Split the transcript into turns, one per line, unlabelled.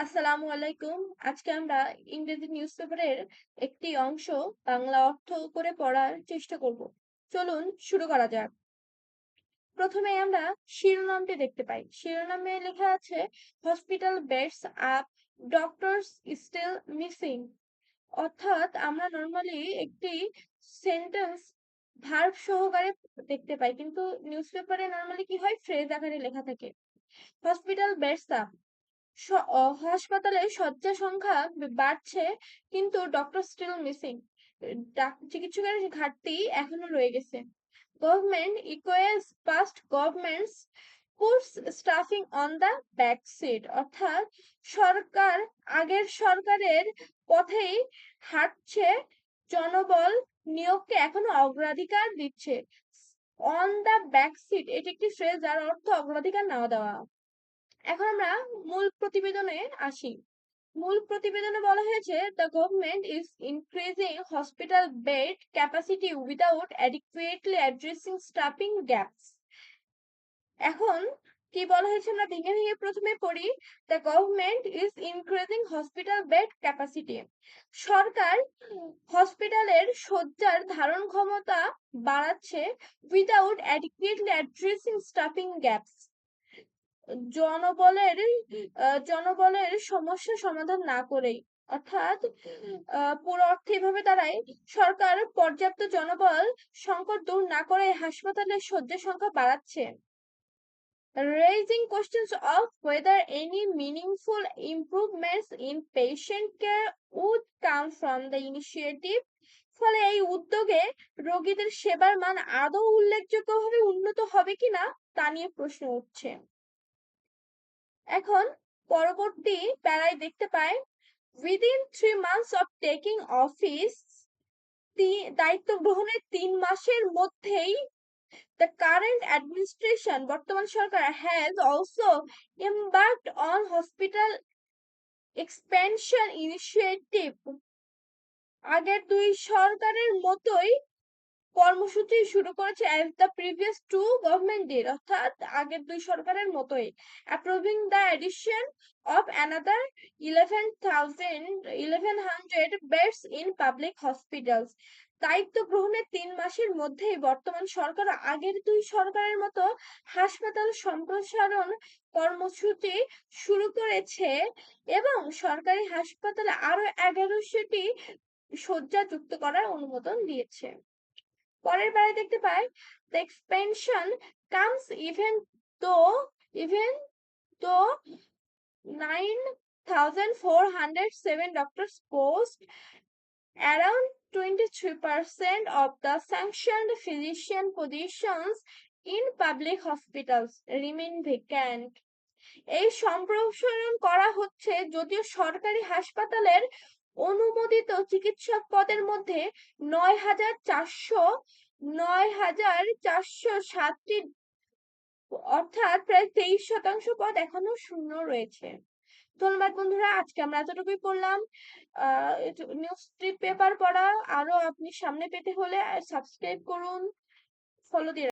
আসসালামু আলাইকুম। আজকে আমরা ইংরেজি নিউজপেপারের একটি অংশ বাংলা অর্থ করে পড়ার চেষ্টা করব। চলুন শুরু করা যাক। প্রথমে আমরা শিরোনামটি দেখতে পাই। শিরোনামে লেখা আছে hospital beds up, doctors still missing. অর্থাৎ আমরা নরমালি একটি সেন্টেন্স ভার্ব সহকারে দেখতে পাই, কিন্তু নিউজপেপারে নরমালি কি হয়, ফ্রেজ আকারে লেখা থাকে। হসপিটাল বেডস আপ, হাসপাতালে শয্যা সংখ্যা বাড়ছে, কিন্তু ডক্টর স্টিল মিসিং। চিকিৎসকের ঘাটতি এখনো রয়ে গেছে। Government echoes past governments puts staffing on the back seat. অর্থাৎ সরকার আগের সরকারের পথেই হাঁটছে, জনবল নিয়োগকে এখনো অগ্রাধিকার দিচ্ছে। অন দ্য ব্যাক সিট এটি একটি ফ্রেজ যার অর্থ অগ্রাধিকার না দেওয়া। এখন আমরা মূল প্রতিবেদনে আসি। মূল প্রতিবেদনে বলা হয়েছে the government is increasing hospital bed capacity without adequately addressing staffing gaps. এখন কি বলা হয়েছে আমরা ভেঙে ভেঙে প্রথমে পড়ি। The government is increasing hospital bed capacity. সরকার হসপিটালের শয্যার ধারণ ক্ষমতা বাড়াচ্ছে without adequately addressing staffing gaps. জনবলের জনবলের সমস্যা সমাধান না করেই। অর্থাৎ পুরো অর্থে এভাবে দাঁড়ায়, সরকার পর্যাপ্ত জনবল সংকট দূর না করে হাসপাতালের শয্যা সংখ্যা বাড়াচ্ছে। Raising questions of whether any meaningful improvements in patient care would come from the initiative. ফলে এই উদ্যোগে রোগীদের সেবার মান আদৌ উল্লেখযোগ্যভাবে উন্নত হবে কিনা তা নিয়ে প্রশ্ন উঠছে। এখন পরবর্তী প্যারায় দেখতে পাই, within 3 months of taking office, দায়িত্ব গ্রহণের 3 মাসের মধ্যেই the current administration বর্তমান সরকার has also embarked on hospital expansion initiative। আগের দুই সরকারের মতোই কর্মসূচি শুরু করেছে as the previous two government did। অর্থাৎ আগের দুই সরকারের মতোই approving the addition of another 1100 beds in public hospitals। দায়িত্ব গ্রহণের 3 মাসের মধ্যেই বর্তমান সরকার আগের দুই সরকারের মতো হাসপাতাল সম্প্রসারণ কর্মসূচি শুরু করেছে এবং সরকারি হাসপাতালে আরো 1100টি শয্যা যুক্ত করার অনুমোদন দিয়েছে। পরের বারে দেখতে পাই, the expansion comes even though 9,407 doctors post, around 23% of the sanctioned physician positions in public hospitals remain vacant। এই সম্প্রসারণ করা হচ্ছে যদিও সরকারি হাসপাতালের অনুমোদিত চিকিৎসক পদের মধ্যে 9,407টি, অর্থাৎ প্রায় 23% পদ এখনো শূন্য রয়েছে। ধন্যবাদ বন্ধুরা, আজকে আমরা এতটুকুই পড়লাম। নিউজ পেপার পড়া আরো আপনি সামনে পেতে হলে সাবস্ক্রাইব করুন, ফলো দিয়ে